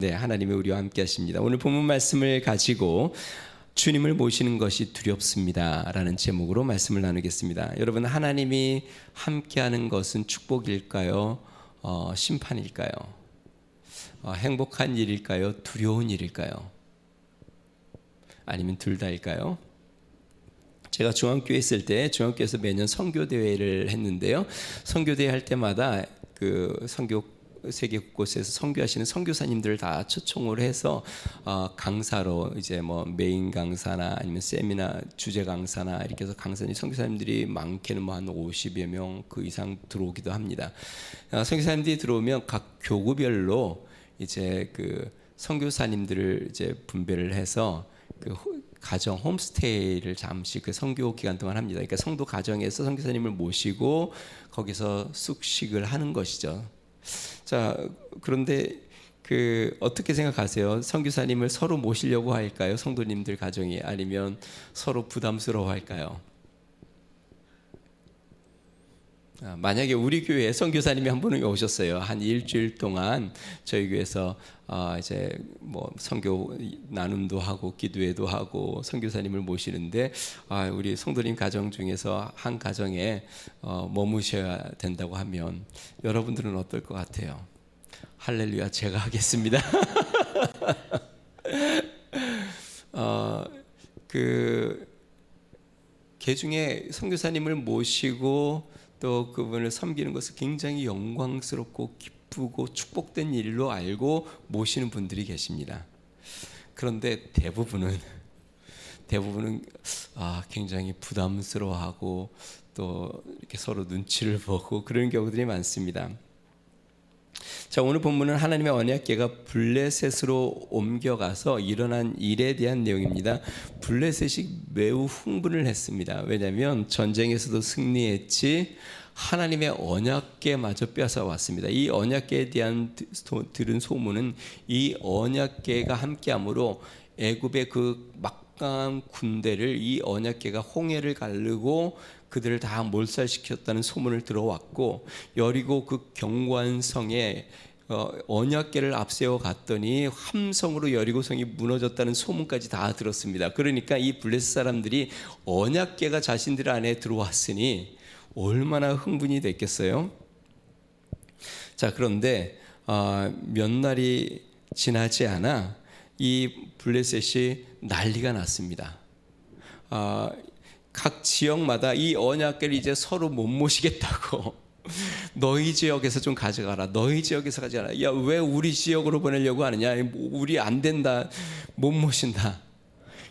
네, 하나님이 우리와 함께 하십니다. 오늘 본문 말씀을 가지고 주님을 모시는 것이 두렵습니다 라는 제목으로 말씀을 나누겠습니다. 여러분, 하나님이 함께하는 것은 축복일까요? 심판일까요? 행복한 일일까요? 두려운 일일까요? 아니면 둘 다일까요? 제가 중앙교회 있을 때 중앙교회에서 매년 선교대회를 했는데요. 선교대회 할 때마다 그 세계 곳곳에서 선교하시는 선교사님들을 다 초청을 해서 강사로 이제 뭐 메인 강사나 아니면 세미나 주제 강사나 이렇게 해서 강사님 선교사님들이 많게는 뭐 한 50여 명 그 이상 들어오기도 합니다. 선교사님들이 들어오면 각 교구별로 이제 그 선교사님들을 이제 분배를 해서 그 가정 홈스테이를 잠시 그 선교 기간 동안 합니다. 그러니까 성도 가정에서 선교사님을 모시고 거기서 숙식을 하는 것이죠. 자, 그런데 어떻게 생각하세요? 선교사님을 서로 모시려고 할까요? 성도님들 가정이, 아니면 서로 부담스러워 할까요? 만약에 우리 교회에 선교사님이 한 분이 오셨어요. 한 일주일 동안 저희 교회에서 이제 뭐 선교 나눔도 하고 기도회도 하고 선교사님을 모시는데 우리 성도님 가정 중에서 한 가정에 머무셔야 된다고 하면 여러분들은 어떨 것 같아요? 할렐루야, 제가 하겠습니다. 개중에 선교사님을 모시고 또 그분을 섬기는 것을 굉장히 영광스럽고 기쁘고 축복된 일로 알고 모시는 분들이 계십니다. 그런데 대부분은 굉장히 부담스러워하고 또 이렇게 서로 눈치를 보고 그런 경우들이 많습니다. 자, 오늘 본문은 하나님의 언약궤가 블레셋으로 옮겨가서 일어난 일에 대한 내용입니다. 블레셋이 매우 흥분을 했습니다. 왜냐하면 전쟁에서도 승리했지 하나님의 언약궤마저 빼앗아 왔습니다. 이 언약궤에 대한 들은 소문은 이 언약궤가 함께함으로 애굽의 그 막강한 군대를 이 언약궤가 홍해를 가르고 그들을 다 몰살시켰다는 소문을 들어왔고, 여리고 그 견고한 성에 언약궤를 앞세워 갔더니 함성으로 여리고성이 무너졌다는 소문까지 다 들었습니다. 그러니까 이 블레셋 사람들이 언약궤가 자신들 안에 들어왔으니 얼마나 흥분이 됐겠어요? 자, 그런데 몇 날이 지나지 않아 이 블레셋이 난리가 났습니다. 각 지역마다 이 언약궤를 이제 서로 못 모시겠다고 너희 지역에서 좀 가져가라, 너희 지역에서 가져가라. 야, 왜 우리 지역으로 보내려고 하느냐, 우리 안 된다, 못 모신다.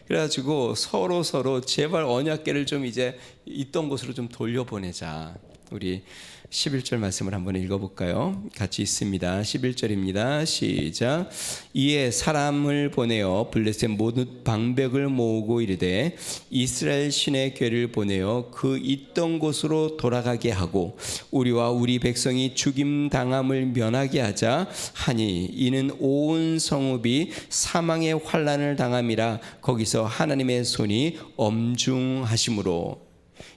그래가지고 서로 제발 언약궤를 좀 이제 있던 곳으로 좀 돌려보내자. 우리 11절 말씀을 한번 읽어볼까요? 같이 있습니다. 11절입니다. 시작. 이에 사람을 보내어 블레셋 모든 방백을 모으고 이르되 이스라엘 신의 궤를 보내어 그 있던 곳으로 돌아가게 하고 우리와 우리 백성이 죽임 당함을 면하게 하자 하니, 이는 온 성읍이 사망의 환난을 당함이라. 거기서 하나님의 손이 엄중하심으로.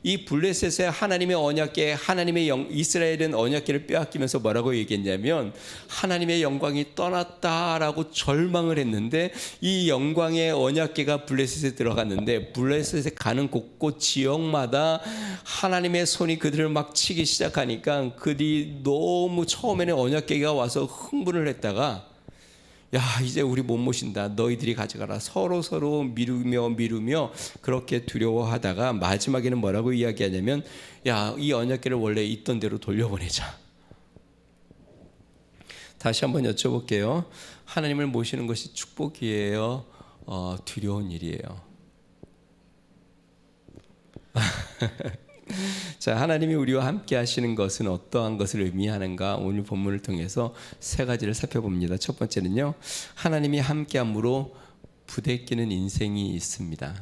이 블레셋의 하나님의 언약궤, 이스라엘은 언약궤를 빼앗기면서 뭐라고 얘기했냐면 하나님의 영광이 떠났다라고 절망을 했는데, 이 영광의 언약궤가 블레셋에 들어갔는데 블레셋에 가는 곳곳 지역마다 하나님의 손이 그들을 막 치기 시작하니까 그들이 너무 처음에는 언약궤가 와서 흥분을 했다가, 야, 이제 우리 못 모신다, 너희들이 가져가라, 서로 미루며 그렇게 두려워하다가 마지막에는 뭐라고 이야기하냐면, 야, 이 언약궤를 원래 있던 대로 돌려보내자. 다시 한번 여쭤볼게요. 하나님을 모시는 것이 축복이에요? 두려운 일이에요? 자, 하나님이 우리와 함께 하시는 것은 어떠한 것을 의미하는가, 오늘 본문을 통해서 세 가지를 살펴봅니다. 첫 번째는요, 하나님이 함께함으로 부대끼는 인생이 있습니다.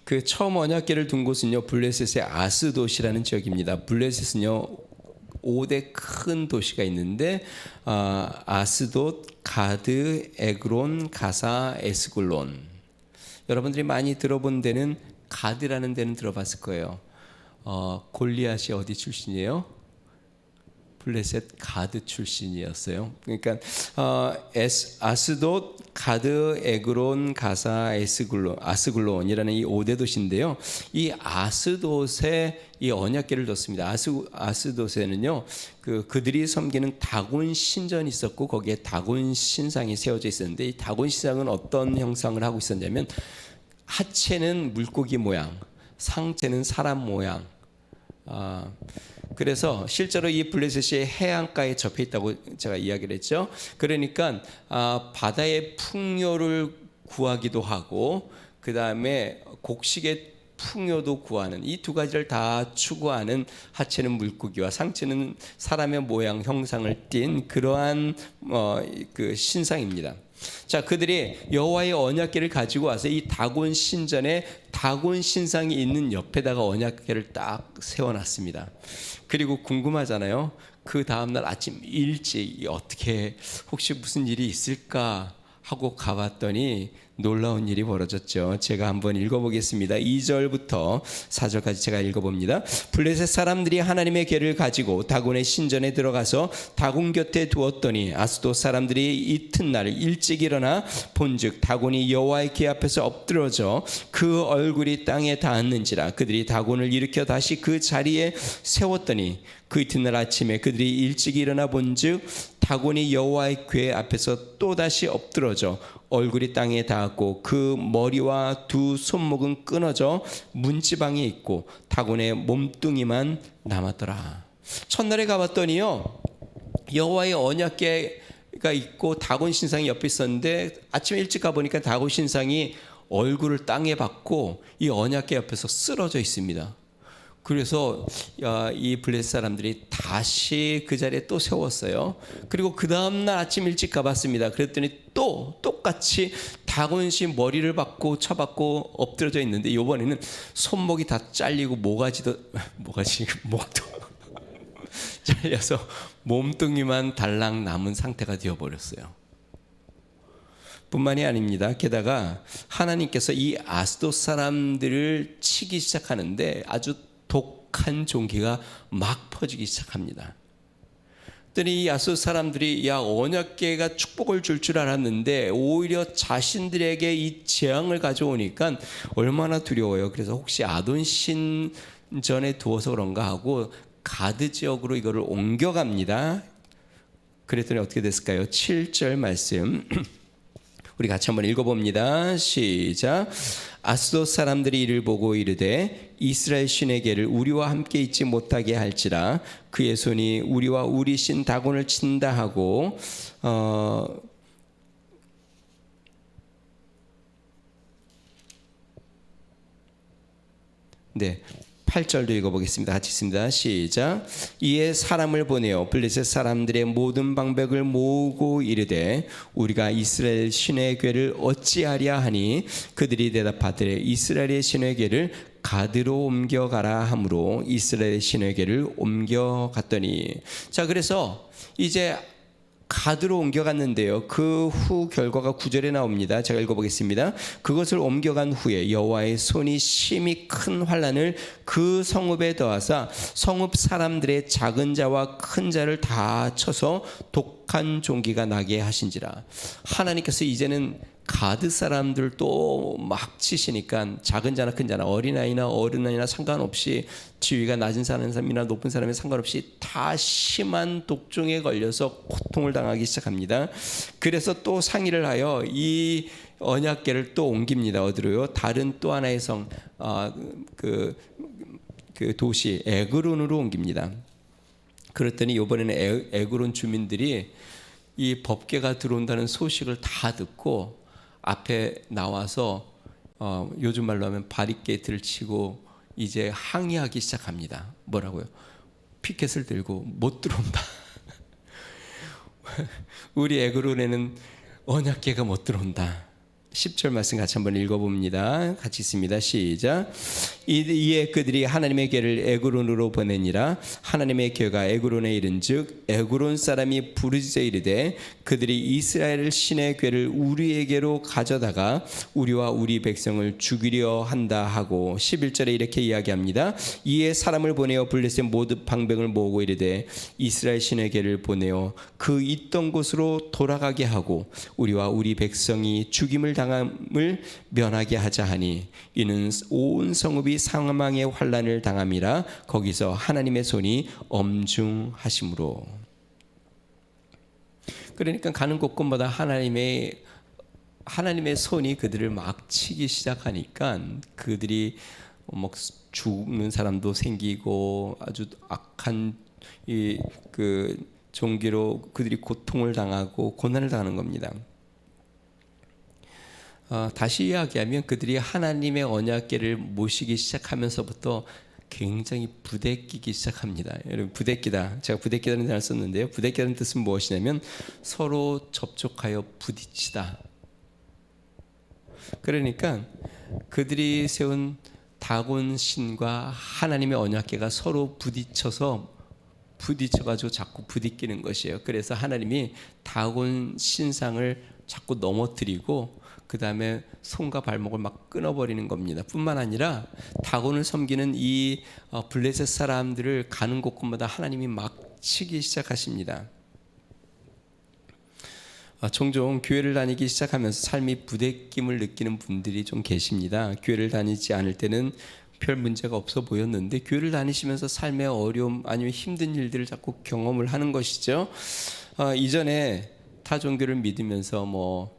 그 처음 언약궤를 둔 곳은요, 블레셋의 아스돗이라는 지역입니다. 블레셋은요 5대 큰 도시가 있는데 아스돗, 가드, 에그론, 가사, 에스글론. 여러분들이 많이 들어본 데는 가드라는 데는 들어봤을 거예요. 골리앗이 어디 출신이에요? 블레셋 가드 출신이었어요. 그러니까 아스돗, 가드, 에그론, 가사, 아스글론이라는 이 5대 도시인데요. 이 아스돗에 이 언약궤를 뒀습니다. 아스돗에는요, 그들이 섬기는 다곤 신전이 있었고 거기에 다곤 신상이 세워져 있었는데, 이 다곤 신상은 어떤 형상을 하고 있었냐면, 하체는 물고기 모양, 상체는 사람 모양. 그래서 실제로 이 블레셋이 해안가에 접해 있다고 제가 이야기를 했죠. 그러니까 바다의 풍요를 구하기도 하고, 그 다음에 곡식의 풍요도 구하는, 이 두 가지를 다 추구하는, 하체는 물고기와 상체는 사람의 모양 형상을 띤 그러한 그 신상입니다. 자, 그들이 여호와의 언약궤를 가지고 와서 이 다곤 신전에 다곤 신상이 있는 옆에다가 언약궤를 딱 세워놨습니다. 그리고 궁금하잖아요. 그 다음날 아침 일찍 어떻게 혹시 무슨 일이 있을까 하고 가봤더니 놀라운 일이 벌어졌죠. 제가 한번 읽어보겠습니다. 2절부터 4절까지 제가 읽어봅니다. 블레셋 사람들이 하나님의 궤를 가지고 다곤의 신전에 들어가서 다곤 곁에 두었더니 아스돗 사람들이 이튿날 일찍 일어나 본즉 다곤이 여호와의 궤 앞에서 엎드러져 그 얼굴이 땅에 닿았는지라. 그들이 다곤을 일으켜 다시 그 자리에 세웠더니 그 이튿날 아침에 그들이 일찍 일어나 본즉 다곤이 여호와의 궤 앞에서 또다시 엎드러져 얼굴이 땅에 닿았고 그 머리와 두 손목은 끊어져 문지방에 있고 다곤의 몸뚱이만 남았더라. 첫날에 가봤더니요, 여호와의 언약궤가 있고 다곤 신상이 옆에 있었는데, 아침에 일찍 가보니까 다곤 신상이 얼굴을 땅에 박고 이 언약궤 옆에서 쓰러져 있습니다. 그래서 이 블레셋 사람들이 다시 그 자리에 또 세웠어요. 그리고 그 다음날 아침 일찍 가봤습니다. 그랬더니 또 똑같이 다곤신 머리를 박고 쳐박고 엎드려져 있는데, 이번에는 손목이 다 잘리고 목도 잘려서 몸뚱이만 달랑 남은 상태가 되어버렸어요. 뿐만이 아닙니다. 게다가 하나님께서 이 아스돗 사람들을 치기 시작하는데 아주 독한 종기가 막 퍼지기 시작합니다. 그랬더니 이 아스돗 사람들이 언약궤가 축복을 줄 줄 알았는데 오히려 자신들에게 이 재앙을 가져오니까 얼마나 두려워요. 그래서 혹시 아돈 신전에 두어서 그런가 하고 가드 지역으로 이거를 옮겨갑니다. 그랬더니 어떻게 됐을까요? 7절 말씀 우리 같이 한번 읽어봅니다. 시작. 아스돗 사람들이 이를 보고 이르되 이스라엘 신의 궤를 우리와 함께 있지 못하게 할지라. 그의 손이 우리와 우리 신 다곤을 친다 하고 네. 8절도 읽어보겠습니다. 같이 읽습니다. 시작. 이에 사람을 보내어 블레셋 사람들의 모든 방백을 모으고 이르되 우리가 이스라엘 신의 궤를 어찌하랴 하니 그들이 대답하되 이스라엘의 신의 궤를 가드로 옮겨가라 하므로 이스라엘의 신의 궤를 옮겨갔더니. 자, 그래서 이제 가드로 옮겨갔는데요. 그 후 결과가 9절에 나옵니다. 제가 읽어보겠습니다. 그것을 옮겨간 후에 여호와의 손이 심히 큰 환난을 그 성읍에 더하사 성읍 사람들의 작은 자와 큰 자를 다 쳐서 독한 종기가 나게 하신지라. 하나님께서 이제는 가드 사람들도 막 치시니까 작은 자나 큰 자나 어린아이나 어른아이나 상관없이, 지위가 낮은 사람이나 높은 사람에 상관없이 다 심한 독종에 걸려서 고통을 당하기 시작합니다. 그래서 또 상의를 하여 이 언약궤를 또 옮깁니다. 어디로요? 다른 또 하나의 성, 그 도시 에그론으로 옮깁니다. 그랬더니 이번에는 에그론 주민들이 이 법궤가 들어온다는 소식을 다 듣고 앞에 나와서 요즘 말로 하면 바리케이트를 치고 이제 항의하기 시작합니다. 뭐라고요? 피켓을 들고 못 들어온다. 우리 에그론에는 언약궤가 못 들어온다. 10절 말씀 같이 한번 읽어봅니다. 같이 있습니다. 시작. 이에 그들이 하나님의 궤를 에그론으로 보내니라. 하나님의 궤가 에그론에 이른즉 에그론 사람이 부르짖어 이르되 그들이 이스라엘 신의 궤를 우리에게로 가져다가 우리와 우리 백성을 죽이려 한다 하고 11절에 이렇게 이야기합니다. 이에 사람을 보내어 블레셋 모든 방백을 모으고 이르되 이스라엘 신의 궤를 보내어 그 있던 곳으로 돌아가게 하고 우리와 우리 백성이 죽임을 당함을 면하게 하자 하니 이는 온 성읍이 사망의 환난을 당함이라. 거기서 하나님의 손이 엄중하심으로. 그러니까 가는 곳곳마다 하나님의 손이 그들을 막 치기 시작하니까 그들이 막 죽는 사람도 생기고 아주 악한 그 종기로 그들이 고통을 당하고 고난을 당하는 겁니다. 다시 이야기하면 그들이 하나님의 언약궤를 모시기 시작하면서부터 굉장히 부대끼기 시작합니다. 여러분, 부대끼다. 제가 부대끼다는 단어를 썼는데요. 부대끼다는 뜻은 무엇이냐면 서로 접촉하여 부딪히다. 그러니까 그들이 세운 다곤 신과 하나님의 언약궤가 서로 부딪혀가지고 자꾸 부딪히는 것이에요. 그래서 하나님이 다곤 신상을 자꾸 넘어뜨리고 그 다음에 손과 발목을 막 끊어버리는 겁니다. 뿐만 아니라 다곤을 섬기는 이 블레셋 사람들을 가는 곳곳마다 하나님이 막 치기 시작하십니다. 종종 교회를 다니기 시작하면서 삶이 부대낌을 느끼는 분들이 좀 계십니다. 교회를 다니지 않을 때는 별 문제가 없어 보였는데 교회를 다니시면서 삶의 어려움 아니면 힘든 일들을 자꾸 경험을 하는 것이죠. 이전에 타 종교를 믿으면서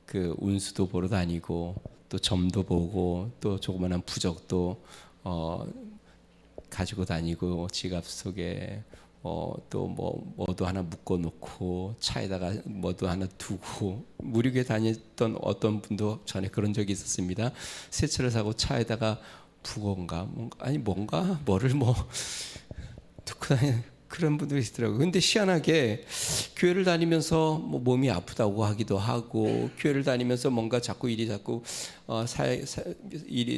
그 운수도 보러 다니고 또 점도 보고 또 조그마한 부적도 가지고 다니고 지갑 속에 또 뭐도 하나 묶어 놓고 차에다가 뭐도 하나 두고 무료교회 다녔던 어떤 분도 전에 그런 적이 있었습니다. 새 차를 사고 차에다가 북어인가 뭔가 뭐를 두고 다니는 그런 분들이 있더라고요. 근데 희한하게 교회를 다니면서 몸이 아프다고 하기도 하고 교회를 다니면서 뭔가 자꾸 일이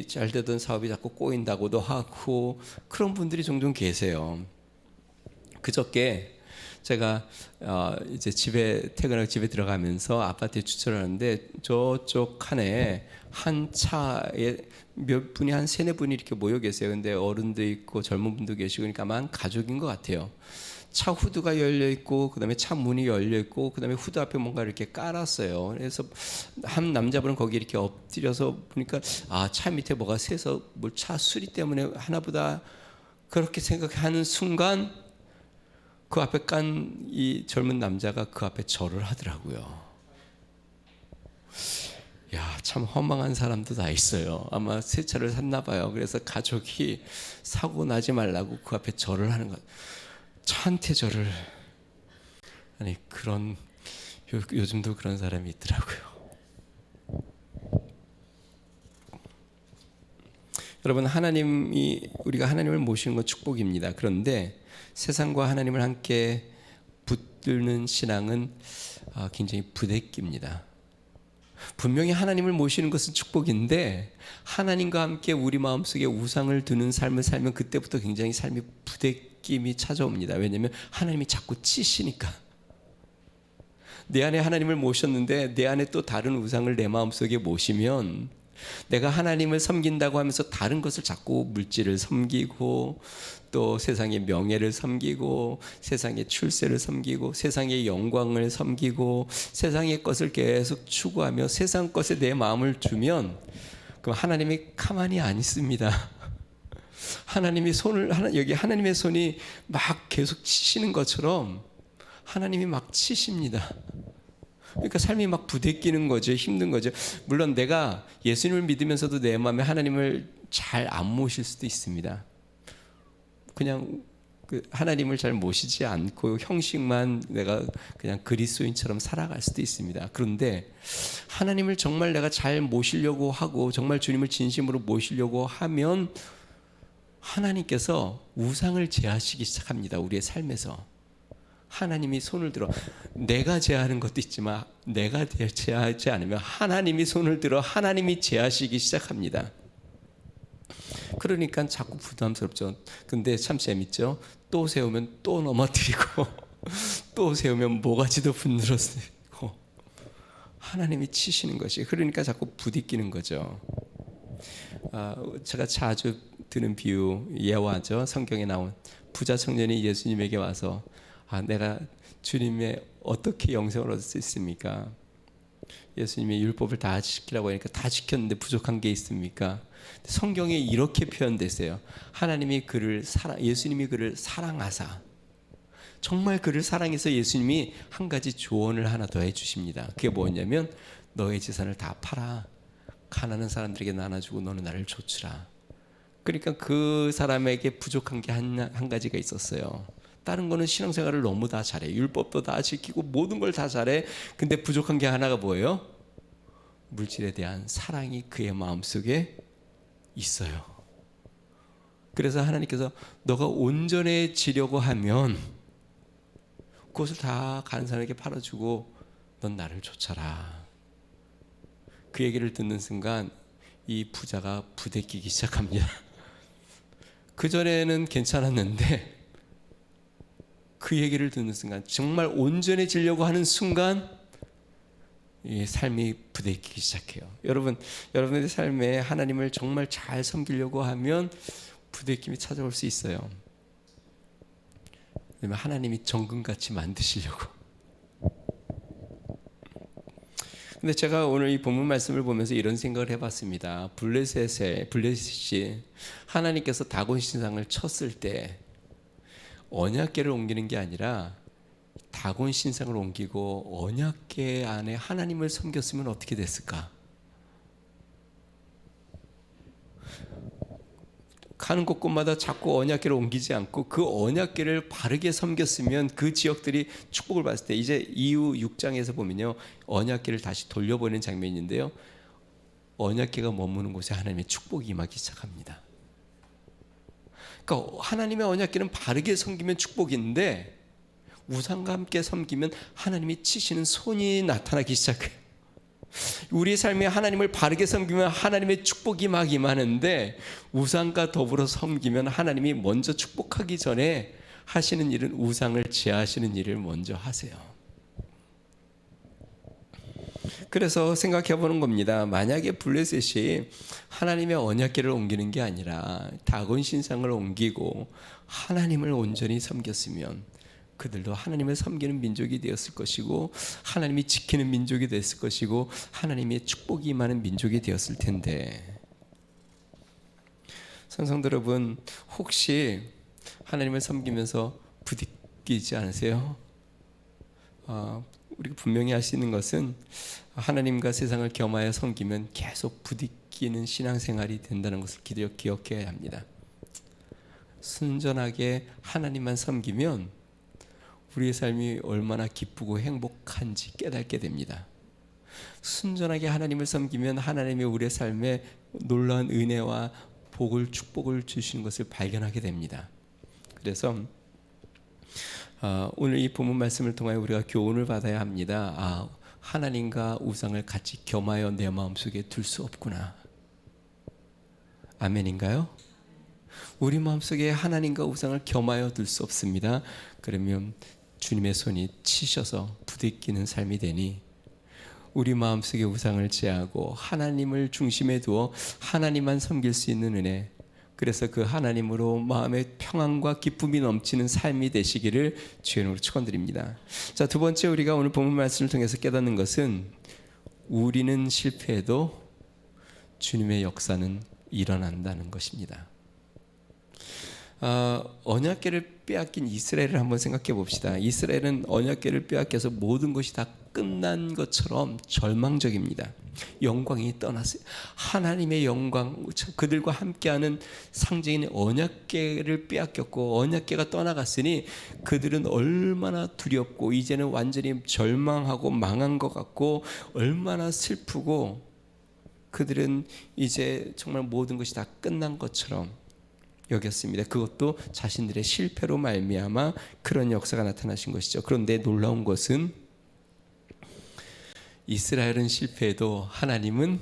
잘 되던 사업이 자꾸 꼬인다고도 하고 그런 분들이 종종 계세요. 그저께 제가 이제 퇴근하고 집에 들어가면서 아파트에 주차를 하는데 저쪽 칸에 한 차에 몇 분이 한 3-4분이 이렇게 모여 계세요. 근데 어른도 있고 젊은 분도 계시고 그러니까 아마 가족인 것 같아요. 차 후드가 열려 있고 그다음에 차 문이 열려 있고 그다음에 후드 앞에 뭔가 이렇게 깔았어요. 그래서 한 남자분은 거기 이렇게 엎드려서 보니까 차 밑에 뭐가 새서 차 수리 때문에 하나보다 그렇게 생각하는 순간 그 앞에 깐 이 젊은 남자가 그 앞에 절을 하더라고요. 야, 참 허망한 사람도 다 있어요. 아마 새 차를 샀나 봐요. 그래서 가족이 사고 나지 말라고 그 앞에 절을 하는 것. 차한테 절을. 아니 그런 요즘도 그런 사람이 있더라고요. 여러분, 우리가 하나님을 모시는 건 축복입니다. 그런데 세상과 하나님을 함께 붙드는 신앙은 굉장히 부대끼입니다. 분명히 하나님을 모시는 것은 축복인데 하나님과 함께 우리 마음속에 우상을 두는 삶을 살면 그때부터 굉장히 삶이 부대낌이 찾아옵니다. 왜냐하면 하나님이 자꾸 치시니까. 내 안에 하나님을 모셨는데 내 안에 또 다른 우상을 내 마음속에 모시면 내가 하나님을 섬긴다고 하면서 다른 것을 자꾸 물질을 섬기고 또 세상의 명예를 섬기고 세상의 출세를 섬기고 세상의 영광을 섬기고 세상의 것을 계속 추구하며 세상 것에 내 마음을 주면 그럼 하나님이 가만히 안 있습니다. 하나님이 여기 하나님의 손이 막 계속 치시는 것처럼 하나님이 막 치십니다. 그러니까 삶이 막 부대끼는 거죠. 힘든 거죠. 물론 내가 예수님을 믿으면서도 내 마음에 하나님을 잘 안 모실 수도 있습니다. 그냥 하나님을 잘 모시지 않고 형식만 내가 그냥 그리스도인처럼 살아갈 수도 있습니다. 그런데 하나님을 정말 내가 잘 모시려고 하고 정말 주님을 진심으로 모시려고 하면 하나님께서 우상을 제하시기 시작합니다. 우리의 삶에서. 하나님이 손을 들어, 내가 제하는 것도 있지만 내가 제하지 않으면 하나님이 손을 들어 하나님이 제하시기 시작합니다. 그러니까 자꾸 부담스럽죠. 근데 참 재밌죠. 또 세우면 또 넘어뜨리고 또 세우면 모가지도 분들어지고 하나님이 치시는 것이, 그러니까 자꾸 부딪히는 거죠. 제가 자주 드는 비유, 예화죠. 성경에 나온 부자 청년이 예수님에게 와서 내가 주님의 어떻게 영생을 얻을 수 있습니까? 예수님이 율법을 다 지키라고 하니까 다 지켰는데 부족한 게 있습니까? 성경에 이렇게 표현됐어요. 예수님이 그를 사랑하사, 정말 그를 사랑해서 예수님이 한 가지 조언을 하나 더 해주십니다. 그게 뭐냐면 너의 재산을 다 팔아 가난한 사람들에게 나눠주고 너는 나를 좇으라. 그러니까 그 사람에게 부족한 게 한 가지가 있었어요. 다른 거는 신앙생활을 너무 다 잘해. 율법도 다 지키고 모든 걸 다 잘해. 근데 부족한 게 하나가 뭐예요? 물질에 대한 사랑이 그의 마음속에 있어요. 그래서 하나님께서 너가 온전해지려고 하면 그것을 다 가는 사람에게 팔아주고 넌 나를 좇아라. 그 얘기를 듣는 순간 이 부자가 부대끼기 시작합니다. 그전에는 괜찮았는데 그 얘기를 듣는 순간, 정말 온전해지려고 하는 순간 이 삶이 부대끼기 시작해요. 여러분의 삶에 하나님을 정말 잘 섬기려고 하면 부대낌이 찾아올 수 있어요. 왜냐면 하나님이 정금같이 만드시려고. 근데 제가 오늘 이 본문 말씀을 보면서 이런 생각을 해봤습니다. 블레셋이 하나님께서 다곤 신상을 쳤을 때 언약궤를 옮기는 게 아니라 다곤 신상을 옮기고 언약궤 안에 하나님을 섬겼으면 어떻게 됐을까? 가는 곳곳마다 자꾸 언약궤를 옮기지 않고 그 언약궤를 바르게 섬겼으면 그 지역들이 축복을 받을 때, 이제 이후 6장에서 보면요, 언약궤를 다시 돌려보내는 장면이 있는데요, 언약궤가 머무는 곳에 하나님의 축복이 임하기 시작합니다. 그러니까 하나님의 언약궤는 바르게 섬기면 축복인데 우상과 함께 섬기면 하나님이 치시는 손이 나타나기 시작해요. 우리의 삶에 하나님을 바르게 섬기면 하나님의 축복이 막 임하는데 우상과 더불어 섬기면 하나님이 먼저 축복하기 전에 하시는 일은 우상을 제하시는 일을 먼저 하세요. 그래서 생각해 보는 겁니다. 만약에 블레셋이 하나님의 언약궤를 옮기는 게 아니라 다곤 신상을 옮기고 하나님을 온전히 섬겼으면 그들도 하나님을 섬기는 민족이 되었을 것이고 하나님이 지키는 민족이 됐을 것이고 하나님의 축복이 임하는 민족이 되었을 텐데, 성도들 여러분, 혹시 하나님을 섬기면서 부딪히지 않으세요? 우리가 분명히 할 수 있는 것은 하나님과 세상을 겸하여 섬기면 계속 부딪히는 신앙생활이 된다는 것을 기억해야 합니다. 순전하게 하나님만 섬기면 우리의 삶이 얼마나 기쁘고 행복한지 깨닫게 됩니다. 순전하게 하나님을 섬기면 하나님이 우리의 삶에 놀라운 은혜와 복을, 축복을 주시는 것을 발견하게 됩니다. 그래서 오늘 이 본문 말씀을 통하여 우리가 교훈을 받아야 합니다. 하나님과 우상을 같이 겸하여 내 마음속에 둘 수 없구나. 아멘인가요? 우리 마음속에 하나님과 우상을 겸하여 둘 수 없습니다. 그러면 주님의 손이 치셔서 부대끼는 삶이 되니 우리 마음속에 우상을 제하고 하나님을 중심에 두어 하나님만 섬길 수 있는 은혜, 그래서 그 하나님으로 마음의 평안과 기쁨이 넘치는 삶이 되시기를 주의 이름으로 축원드립니다. 자, 두 번째 우리가 오늘 본문 말씀을 통해서 깨닫는 것은 우리는 실패해도 주님의 역사는 일어난다는 것입니다. 언약궤를 빼앗긴 이스라엘을 한번 생각해 봅시다. 이스라엘은 언약궤를 빼앗겨서 모든 것이 다 끝난 것처럼 절망적입니다. 영광이 떠났어요. 하나님의 영광, 그들과 함께하는 상징인 언약궤를 빼앗겼고 언약궤가 떠나갔으니 그들은 얼마나 두렵고 이제는 완전히 절망하고 망한 것 같고 얼마나 슬프고, 그들은 이제 정말 모든 것이 다 끝난 것처럼 여겼습니다. 그것도 자신들의 실패로 말미암아 그런 역사가 나타나신 것이죠. 그런데 놀라운 것은 이스라엘은 실패해도 하나님은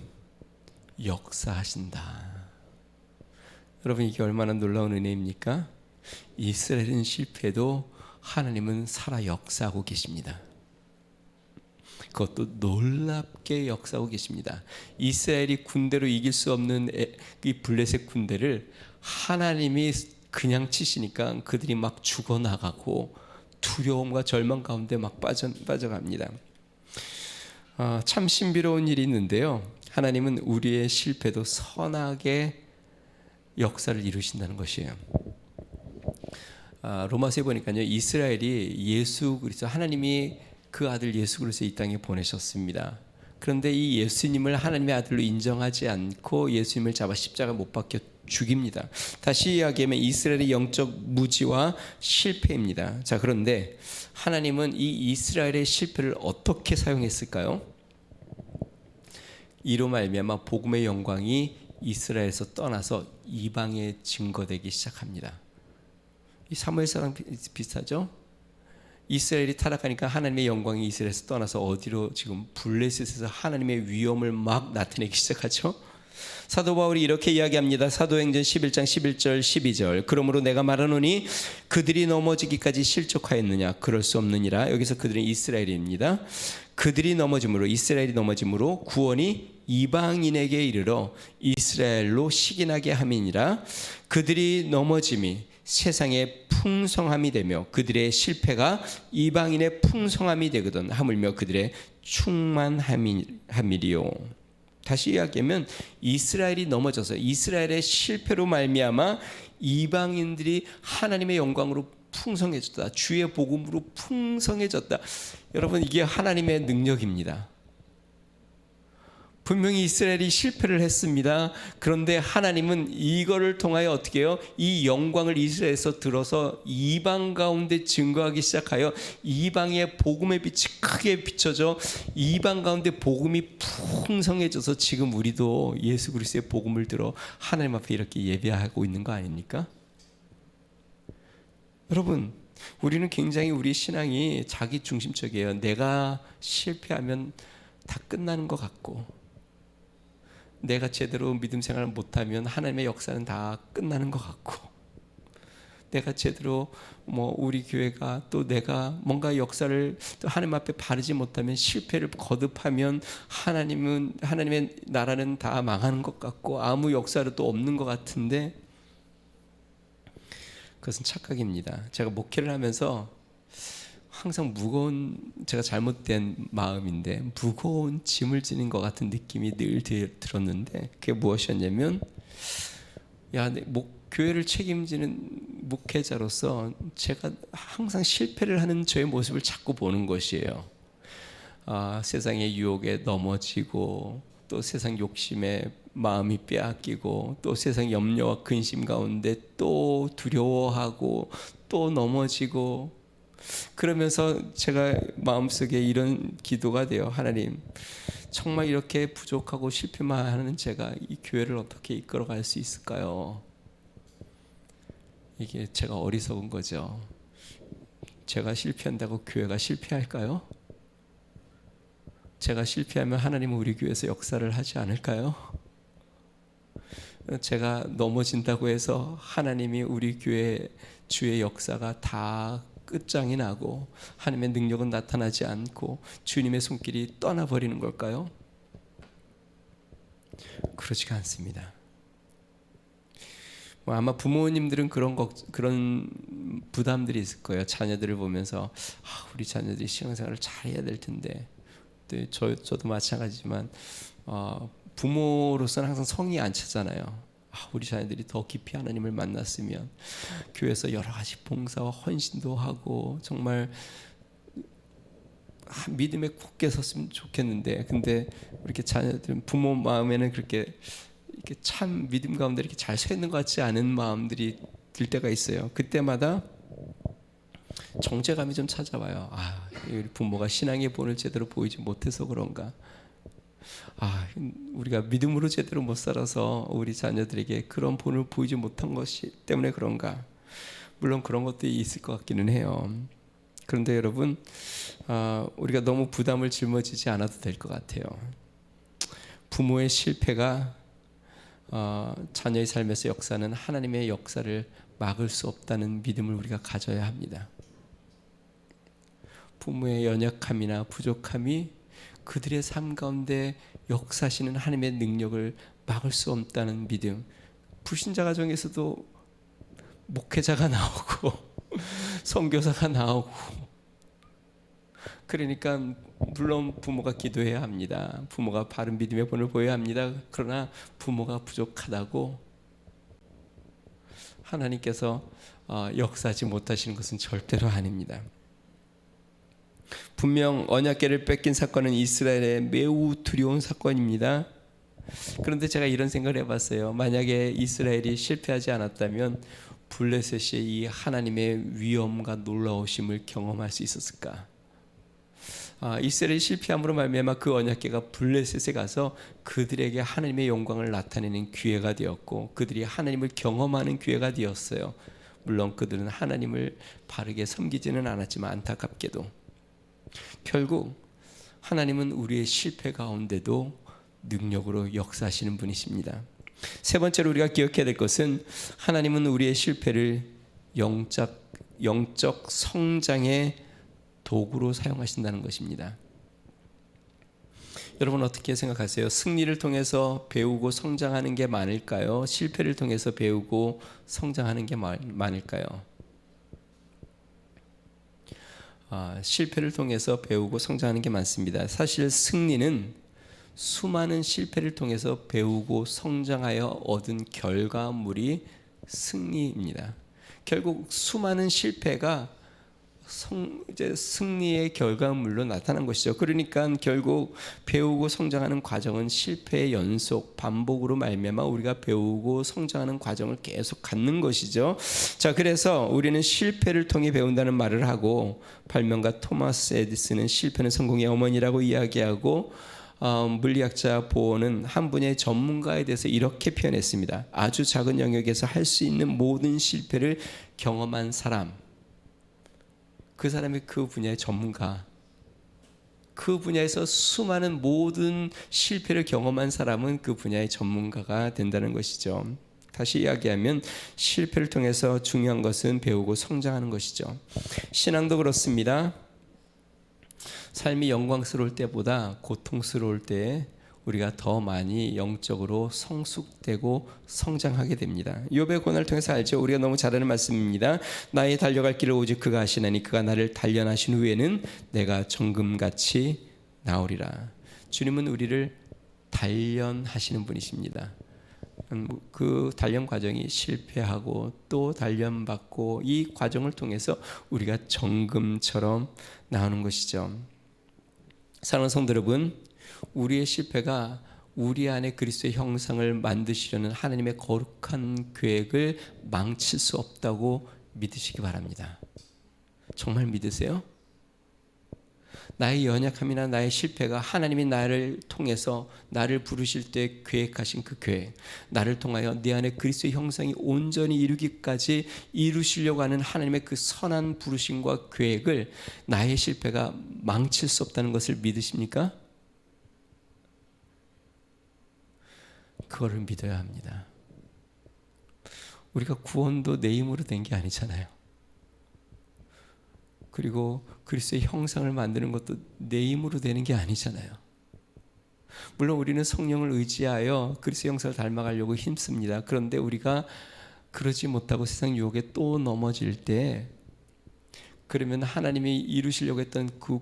역사하신다. 여러분, 이게 얼마나 놀라운 은혜입니까? 이스라엘은 실패해도 하나님은 살아 역사하고 계십니다. 그것도 놀랍게 역사하고 계십니다. 이스라엘이 군대로 이길 수 없는 이 블레셋 군대를 하나님이 그냥 치시니까 그들이 막 죽어나가고 두려움과 절망 가운데 막 빠져갑니다. 참 신비로운 일이 있는데요. 하나님은 우리의 실패도 선하게 역사를 이루신다는 것이에요. 로마서에 보니까요, 이스라엘이 예수 그리스도, 하나님이 그 아들 예수 그리스도 이 땅에 보내셨습니다. 그런데 이 예수님을 하나님의 아들로 인정하지 않고 예수님을 잡아 십자가 못 박혀 죽입니다. 다시 이야기하면 이스라엘의 영적 무지와 실패입니다. 자, 그런데 하나님은 이 이스라엘의 실패를 어떻게 사용했을까요? 이로 말미암아 복음의 영광이 이스라엘에서 떠나서 이방에 증거되기 시작합니다. 이 사무엘서랑 비슷하죠? 이스라엘이 타락하니까 하나님의 영광이 이스라엘에서 떠나서 어디로, 지금 블레셋에서 하나님의 위엄을 막 나타내기 시작하죠. 사도 바울이 이렇게 이야기합니다. 사도행전 11장 11절 12절. 그러므로 내가 말하노니 그들이 넘어지기까지 실족하였느냐? 그럴 수 없느니라. 여기서 그들은 이스라엘입니다. 그들이 넘어짐으로, 이스라엘이 넘어짐으로 구원이 이방인에게 이르러 이스라엘로 식인하게 함이니라. 그들이 넘어짐이 세상의 풍성함이 되며 그들의 실패가 이방인의 풍성함이 되거든 하물며 그들의 충만함이리요. 다시 이야기하면 이스라엘이 넘어져서 이스라엘의 실패로 말미암아 이방인들이 하나님의 영광으로 풍성해졌다. 주의 복음으로 풍성해졌다. 여러분, 이게 하나님의 능력입니다. 분명히 이스라엘이 실패를 했습니다. 그런데 하나님은 이거를 통하여 어떻게 해요? 이 영광을 이스라엘에서 들어서 이방 가운데 증거하기 시작하여 이방의 복음의 빛이 크게 비춰져 이방 가운데 복음이 풍성해져서 지금 우리도 예수 그리스도의 복음을 들어 하나님 앞에 이렇게 예배하고 있는 거 아닙니까? 여러분, 우리는 굉장히 우리 신앙이 자기 중심적이에요. 내가 실패하면 다 끝나는 것 같고, 내가 제대로 믿음 생활을 못하면 하나님의 역사는 다 끝나는 것 같고, 내가 제대로 우리 교회가 또 내가 뭔가 역사를 또 하나님 앞에 바르지 못하면, 실패를 거듭하면 하나님의 나라는 다 망하는 것 같고 아무 역사도 또 없는 것 같은데, 그것은 착각입니다. 제가 목회를 하면서 항상 제가 잘못된 마음인데 무거운 짐을 지는 것 같은 느낌이 늘 들었는데, 그게 무엇이었냐면, 교회를 책임지는 목회자로서 제가 항상 실패를 하는 저의 모습을 자꾸 보는 것이에요. 세상의 유혹에 넘어지고, 또 세상 욕심에 마음이 빼앗기고, 또 세상 염려와 근심 가운데 또 두려워하고 또 넘어지고, 그러면서 제가 마음속에 이런 기도가 돼요. 하나님, 정말 이렇게 부족하고 실패만 하는 제가 이 교회를 어떻게 이끌어갈 수 있을까요? 이게 제가 어리석은 거죠. 제가 실패한다고 교회가 실패할까요? 제가 실패하면 하나님은 우리 교회에서 역사를 하지 않을까요? 제가 넘어진다고 해서 하나님이 우리 교회 주의 역사가 다 끝장이 나고 하나님의 능력은 나타나지 않고 주님의 손길이 떠나버리는 걸까요? 그러지가 않습니다. 아마 부모님들은 그런 부담들이 있을 거예요. 자녀들을 보면서 우리 자녀들이 신앙생활을 잘해야 될 텐데, 또 저도 마찬가지지만 부모로서는 항상 성이 안 차잖아요. 우리 자녀들이 더 깊이 하나님을 만났으면, 교회에서 여러 가지 봉사와 헌신도 하고 정말 믿음에 굳게 섰으면 좋겠는데, 근데 이렇게 자녀들은 부모 마음에는 그렇게 이렇게 참 믿음 가운데 이렇게 잘 서 있는 것 같지 않은 마음들이 들 때가 있어요. 그때마다 정죄감이 좀 찾아와요. 우리 부모가 신앙의 본을 제대로 보이지 못해서 그런가. 우리가 믿음으로 제대로 못 살아서 우리 자녀들에게 그런 본을 보이지 못한 것이 때문에 그런가? 물론 그런 것도 있을 것 같기는 해요. 그런데 여러분, 우리가 너무 부담을 짊어지지 않아도 될 것 같아요. 부모의 실패가 자녀의 삶에서 역사는 하나님의 역사를 막을 수 없다는 믿음을 우리가 가져야 합니다. 부모의 연약함이나 부족함이 그들의 삶 가운데 역사하시는 하나님의 능력을 막을 수 없다는 믿음. 불신자 가정에서도 목회자가 나오고 선교사가 나오고, 그러니까 물론 부모가 기도해야 합니다. 부모가 바른 믿음의 본을 보여야 합니다. 그러나 부모가 부족하다고 하나님께서 역사하지 못하시는 것은 절대로 아닙니다. 분명 언약궤를 뺏긴 사건은 이스라엘의 매우 두려운 사건입니다. 그런데 제가 이런 생각을 해봤어요. 만약에 이스라엘이 실패하지 않았다면 블레셋이 이 하나님의 위엄과 놀라우심을 경험할 수 있었을까? 이스라엘이 실패함으로 말미암아 그 언약궤가 블레셋에 가서 그들에게 하나님의 영광을 나타내는 기회가 되었고, 그들이 하나님을 경험하는 기회가 되었어요. 물론 그들은 하나님을 바르게 섬기지는 않았지만 안타깝게도 결국 하나님은 우리의 실패 가운데도 능력으로 역사하시는 분이십니다. 세 번째로 우리가 기억해야 될 것은 하나님은 우리의 실패를 영적 성장의 도구로 사용하신다는 것입니다. 여러분 어떻게 생각하세요? 승리를 통해서 배우고 성장하는 게 많을까요? 실패를 통해서 배우고 성장하는 게 많을까요? 실패를 통해서 배우고 성장하는 게 많습니다. 사실 승리는 수많은 실패를 통해서 배우고 성장하여 얻은 결과물이 승리입니다. 결국 수많은 실패가 이제 승리의 결과물로 나타난 것이죠. 그러니까 결국 배우고 성장하는 과정은 실패의 연속, 반복으로 말미암아 우리가 배우고 성장하는 과정을 계속 갖는 것이죠. 자, 그래서 우리는 실패를 통해 배운다는 말을 하고, 발명가 토마스 에디슨은 실패는 성공의 어머니라고 이야기하고, 물리학자 보어는 한 분야의 전문가에 대해서 이렇게 표현했습니다. 아주 작은 영역에서 할 수 있는 모든 실패를 경험한 사람, 그 사람이 그 분야의 전문가, 그 분야에서 수많은 모든 실패를 경험한 사람은 그 분야의 전문가가 된다는 것이죠. 다시 이야기하면 실패를 통해서 중요한 것은 배우고 성장하는 것이죠. 신앙도 그렇습니다. 삶이 영광스러울 때보다 고통스러울 때 우리가 더 많이 영적으로 성숙되고 성장하게 됩니다. 욥의 고난을 통해서 알죠. 우리가 너무 잘 아는 말씀입니다. 나의 달려갈 길을 오직 그가 하시나니 그가 나를 단련하신 후에는 내가 정금같이 나오리라. 주님은 우리를 단련하시는 분이십니다. 그 단련 과정이 실패하고 또 단련받고 이 과정을 통해서 우리가 정금처럼 나오는 것이죠. 사랑하는 성도 여러분, 우리의 실패가 우리 안에 그리스도의 형상을 만드시려는 하나님의 거룩한 계획을 망칠 수 없다고 믿으시기 바랍니다. 정말 믿으세요? 나의 연약함이나 나의 실패가 하나님이 나를 통해서 나를 부르실 때 계획하신 그 계획, 나를 통하여 내 안에 그리스도의 형상이 온전히 이루기까지 이루시려고 하는 하나님의 그 선한 부르심과 계획을 나의 실패가 망칠 수 없다는 것을 믿으십니까? 그거를 믿어야 합니다. 우리가 구원도 내 힘으로 된 게 아니잖아요. 그리고 그리스도의 형상을 만드는 것도 내 힘으로 되는 게 아니잖아요. 물론 우리는 성령을 의지하여 그리스도의 형상을 닮아가려고 힘씁니다. 그런데 우리가 그러지 못하고 세상 유혹에 또 넘어질 때, 그러면 하나님이 이루시려고 했던 그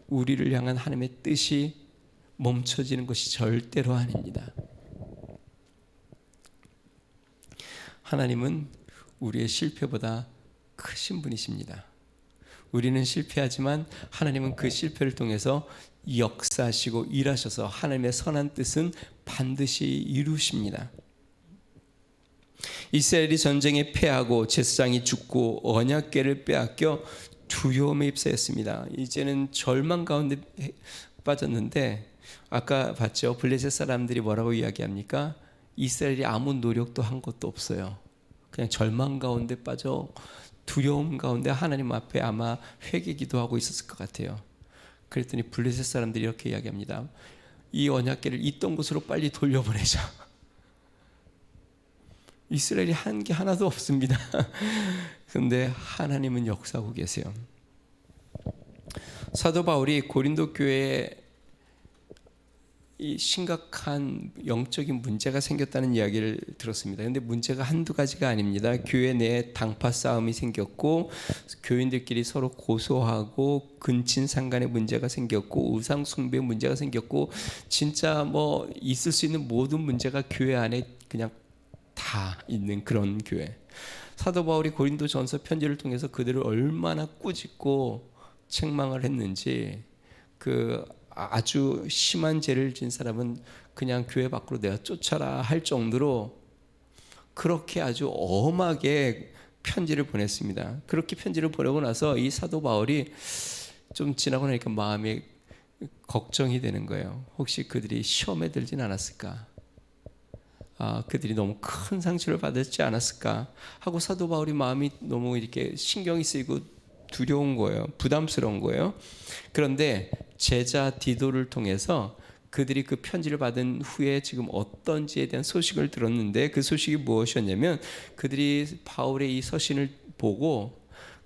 우리를 향한 하나님의 뜻이 멈춰지는 것이 절대로 아닙니다. 하나님은 우리의 실패보다 크신 분이십니다. 우리는 실패하지만 하나님은 그 실패를 통해서 역사하시고 일하셔서 하나님의 선한 뜻은 반드시 이루십니다. 이스라엘이 전쟁에 패하고 제사장이 죽고 언약궤를 빼앗겨 두려움에 휩싸였습니다. 이제는 절망 가운데 빠졌는데 아까 봤죠? 블레셋 사람들이 뭐라고 이야기합니까? 이스라엘이 아무 노력도 한 것도 없어요. 그냥 절망 가운데 빠져 두려움 가운데 하나님 앞에 아마 회개 기도하고 있었을 것 같아요. 그랬더니 블레셋 사람들이 이렇게 이야기합니다. 이 언약궤를 있던 곳으로 빨리 돌려보내자. 이스라엘이 한 게 하나도 없습니다. 그런데 하나님은 역사하고 계세요. 사도 바울이 고린도 교회에 이 심각한 영적인 문제가 생겼다는 이야기를 들었습니다. 그런데 문제가 한두 가지가 아닙니다. 교회 내에 당파 싸움이 생겼고, 교인들끼리 서로 고소하고, 근친상간의 문제가 생겼고, 우상 숭배 문제가 생겼고, 진짜 뭐 있을 수 있는 모든 문제가 교회 안에 그냥 다 있는 그런 교회. 사도 바울이 고린도전서 편지를 통해서 그들을 얼마나 꾸짖고 책망을 했는지, 그 아주 심한 죄를 지은 사람은 그냥 교회 밖으로 내가 쫓아라 할 정도로 그렇게 아주 엄하게 편지를 보냈습니다. 그렇게 편지를 보내고 나서 이 사도 바울이 좀 지나고 나니까 마음이 걱정이 되는 거예요. 혹시 그들이 시험에 들진 않았을까? 그들이 너무 큰 상처를 받았지 않았을까? 하고 사도 바울이 마음이 너무 이렇게 신경이 쓰이고 두려운 거예요. 부담스러운 거예요. 그런데 제자 디도를 통해서 그들이 그 편지를 받은 후에 지금 어떤지에 대한 소식을 들었는데, 그 소식이 무엇이었냐면 그들이 바울의 이 서신을 보고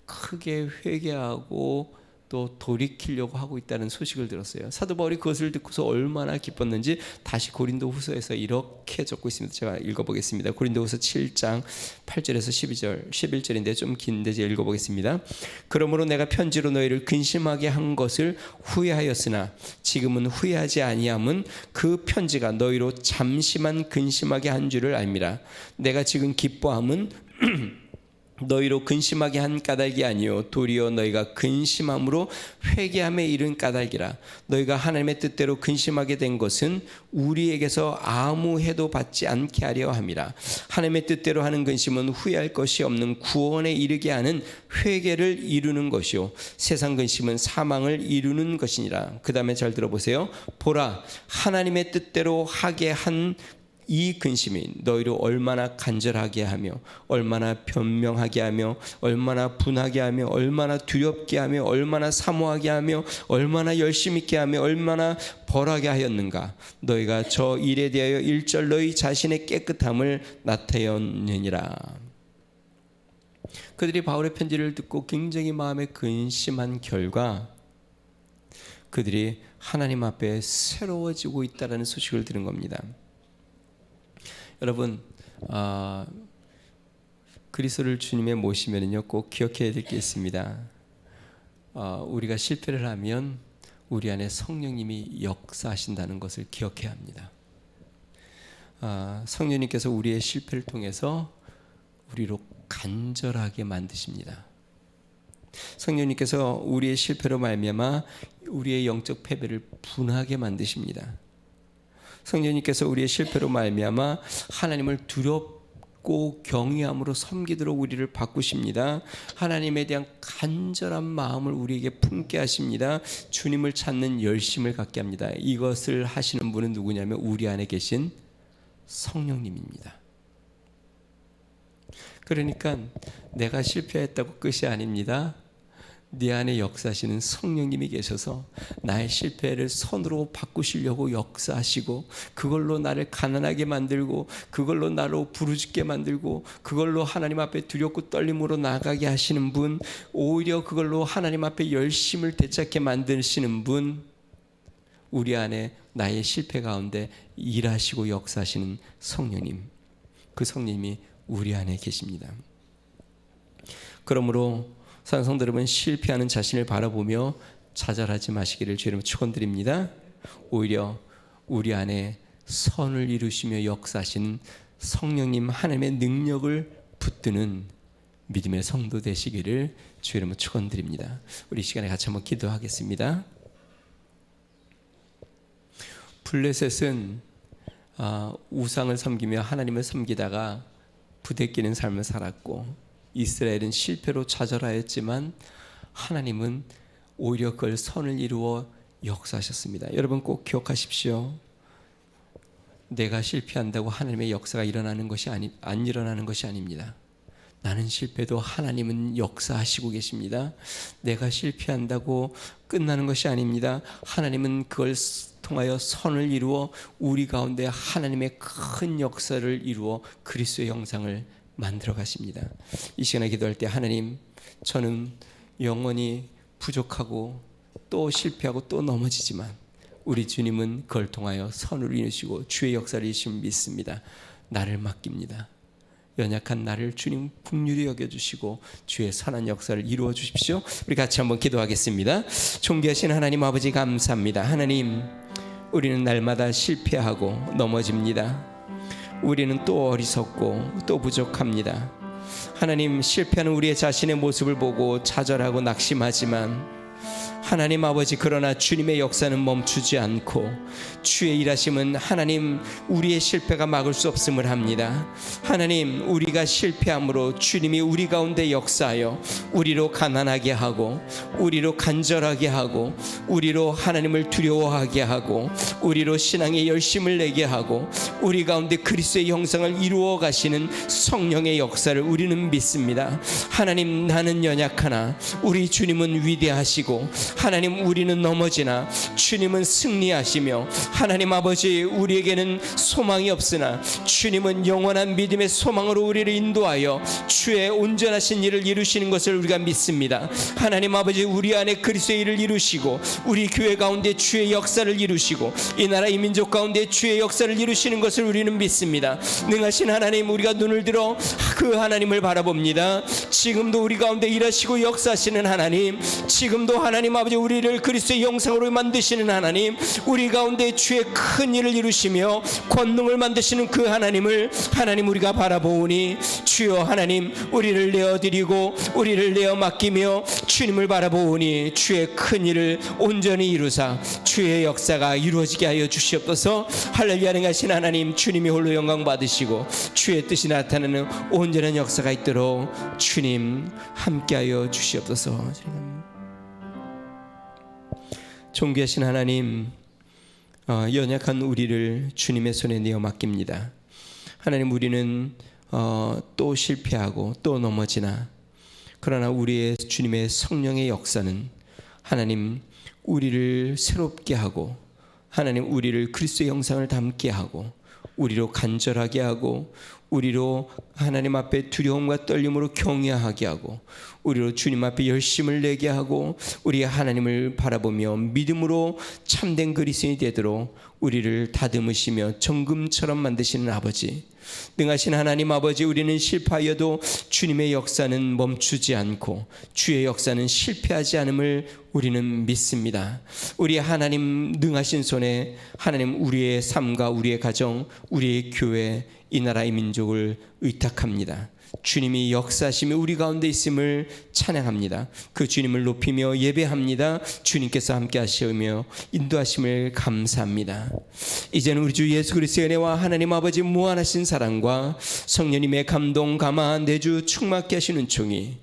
크게 회개하고 또 돌이키려고 하고 있다는 소식을 들었어요. 사도 바울이 그것을 듣고서 얼마나 기뻤는지 다시 고린도후서에서 이렇게 적고 있습니다. 제가 읽어보겠습니다. 고린도후서 7장 8절에서 12절, 11절인데 좀 긴데 제가 읽어보겠습니다. 그러므로 내가 편지로 너희를 근심하게 한 것을 후회하였으나 지금은 후회하지 아니함은 그 편지가 너희로 잠시만 근심하게 한 줄을 알미라. 내가 지금 기뻐함은 너희로 근심하게 한 까닭이 아니요 도리어 너희가 근심함으로 회개함에 이른 까닭이라. 너희가 하나님의 뜻대로 근심하게 된 것은 우리에게서 아무 해도 받지 않게 하려 함이라. 하나님의 뜻대로 하는 근심은 후회할 것이 없는 구원에 이르게 하는 회개를 이루는 것이요 세상 근심은 사망을 이루는 것이니라. 그 다음에 잘 들어보세요. 보라, 하나님의 뜻대로 하게 한 이 근심이 너희로 얼마나 간절하게 하며 얼마나 변명하게 하며 얼마나 분하게 하며 얼마나 두렵게 하며 얼마나 사모하게 하며 얼마나 열심 있게 하며 얼마나 벌하게 하였는가. 너희가 저 일에 대하여 일절 너희 자신의 깨끗함을 나타내느니라. 그들이 바울의 편지를 듣고 굉장히 마음에 근심한 결과 그들이 하나님 앞에 새로워지고 있다는 소식을 들은 겁니다. 여러분, 그리스도를 주님에 모시면요 꼭 기억해야 될 게 있습니다. 우리가 실패를 하면 우리 안에 성령님이 역사하신다는 것을 기억해야 합니다. 성령님께서 우리의 실패를 통해서 우리로 간절하게 만드십니다. 성령님께서 우리의 실패로 말미암아 우리의 영적 패배를 분하게 만드십니다. 성령님께서 우리의 실패로 말미암아 하나님을 두렵고 경외함으로 섬기도록 우리를 바꾸십니다. 하나님에 대한 간절한 마음을 우리에게 품게 하십니다. 주님을 찾는 열심을 갖게 합니다. 이것을 하시는 분은 누구냐면 우리 안에 계신 성령님입니다. 그러니까 내가 실패했다고 끝이 아닙니다. 네 안에 역사하시는 성령님이 계셔서 나의 실패를 선으로 바꾸시려고 역사하시고 그걸로 나를 가난하게 만들고 그걸로 나로 부르짖게 만들고 그걸로 하나님 앞에 두렵고 떨림으로 나가게 하시는 분, 오히려 그걸로 하나님 앞에 열심을 되찾게 만드시는 분, 우리 안에 나의 실패 가운데 일하시고 역사하시는 성령님, 그 성령님이 우리 안에 계십니다. 그러므로 사랑하는 성도 여러분, 실패하는 자신을 바라보며 좌절하지 마시기를 주의 이름으로 축원드립니다. 오히려 우리 안에 선을 이루시며 역사하시는 성령님 하나님의 능력을 붙드는 믿음의 성도 되시기를 주의 이름으로 축원드립니다. 우리 시간에 같이 한번 기도하겠습니다. 블레셋은 우상을 섬기며 하나님을 섬기다가 부대끼는 삶을 살았고, 이스라엘은 실패로 좌절하였지만 하나님은 오히려 그걸 선을 이루어 역사하셨습니다. 여러분 꼭 기억하십시오. 내가 실패한다고 하나님의 역사가 일어나는 것이 안 일어나는 것이 아닙니다. 나는 실패도 하나님은 역사하시고 계십니다. 내가 실패한다고 끝나는 것이 아닙니다. 하나님은 그걸 통하여 선을 이루어 우리 가운데 하나님의 큰 역사를 이루어 그리스도의 형상을 만들어 가십니다. 이 시간에 기도할 때 하나님, 저는 영원히 부족하고 또 실패하고 또 넘어지지만 우리 주님은 그걸 통하여 선을 이루시고 주의 역사를 이루심을 믿습니다. 나를 맡깁니다. 연약한 나를 주님 긍휼히 여겨주시고 주의 선한 역사를 이루어 주십시오. 우리 같이 한번 기도하겠습니다. 존귀하신 하나님 아버지, 감사합니다. 하나님, 우리는 날마다 실패하고 넘어집니다. 우리는 또 어리석고 또 부족합니다. 하나님, 실패하는 우리의 자신의 모습을 보고 좌절하고 낙심하지만 하나님 아버지, 그러나 주님의 역사는 멈추지 않고 주의 일하심은 하나님 우리의 실패가 막을 수 없음을 합니다. 하나님, 우리가 실패함으로 주님이 우리 가운데 역사하여 우리로 가난하게 하고 우리로 간절하게 하고 우리로 하나님을 두려워하게 하고 우리로 신앙의 열심을 내게 하고 우리 가운데 그리스도의 형상을 이루어 가시는 성령의 역사를 우리는 믿습니다. 하나님, 나는 연약하나 우리 주님은 위대하시고 하나님, 우리는 넘어지나 주님은 승리하시며 하나님 아버지, 우리에게는 소망이 없으나 주님은 영원한 믿음의 소망으로 우리를 인도하여 주의 온전하신 일을 이루시는 것을 우리가 믿습니다. 하나님 아버지, 우리 안에 그리스도의 일을 이루시고 우리 교회 가운데 주의 역사를 이루시고 이 나라 이 민족 가운데 주의 역사를 이루시는 것을 우리는 믿습니다. 능하신 하나님, 우리가 눈을 들어 그 하나님을 바라봅니다. 지금도 우리 가운데 일하시고 역사하시는 하나님, 지금도 하나님 아버지 우리를 그리스도의 형상으로 만드시는 하나님, 우리 가운데 주의 큰 일을 이루시며 권능을 만드시는 그 하나님을 하나님 우리가 바라보오니 주여 하나님, 우리를 내어드리고 우리를 내어 맡기며 주님을 바라보오니 주의 큰 일을 온전히 이루사 주의 역사가 이루어지게 하여 주시옵소서. 할렐루야. 능하신 하나님, 주님이 홀로 영광 받으시고 주의 뜻이 나타나는 온전한 역사가 있도록 주님 함께하여 주시옵소서. 존귀하신 하나님, 연약한 우리를 주님의 손에 내어 맡깁니다. 하나님, 우리는 또 실패하고 또 넘어지나 그러나 우리의 주님의 성령의 역사는 하나님 우리를 새롭게 하고 하나님 우리를 그리스도의 형상을 닮게 하고 우리로 간절하게 하고 우리로 하나님 앞에 두려움과 떨림으로 경외하게 하고 우리로 주님 앞에 열심을 내게 하고 우리 하나님을 바라보며 믿음으로 참된 그리스도인이 되도록 우리를 다듬으시며 정금처럼 만드시는 아버지, 능하신 하나님 아버지, 우리는 실패하여도 주님의 역사는 멈추지 않고 주의 역사는 실패하지 않음을 우리는 믿습니다. 우리 하나님 능하신 손에 하나님 우리의 삶과 우리의 가정, 우리의 교회, 이 나라의 민족을 의탁합니다. 주님이 역사하시며 우리 가운데 있음을 찬양합니다. 그 주님을 높이며 예배합니다. 주님께서 함께 하시며 인도하심을 감사합니다. 이제는 우리 주 예수 그리스도의 은혜와 하나님 아버지 무한하신 사랑과 성령님의 감동 감화 내주 충만케 하시는 총이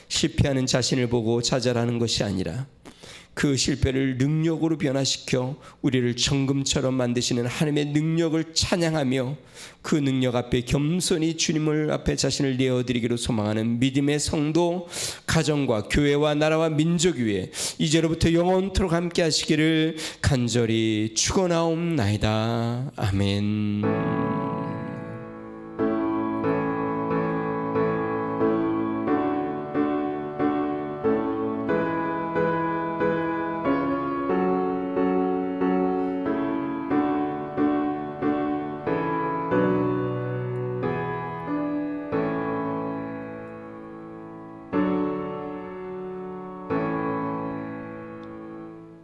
실패하는 자신을 보고 좌절하는 것이 아니라 그 실패를 능력으로 변화시켜 우리를 정금처럼 만드시는 하나님의 능력을 찬양하며 그 능력 앞에 겸손히 주님을 앞에 자신을 내어드리기로 소망하는 믿음의 성도, 가정과 교회와 나라와 민족 위에 이제로부터 영원토록 함께 하시기를 간절히 축원하옵나이다. 아멘.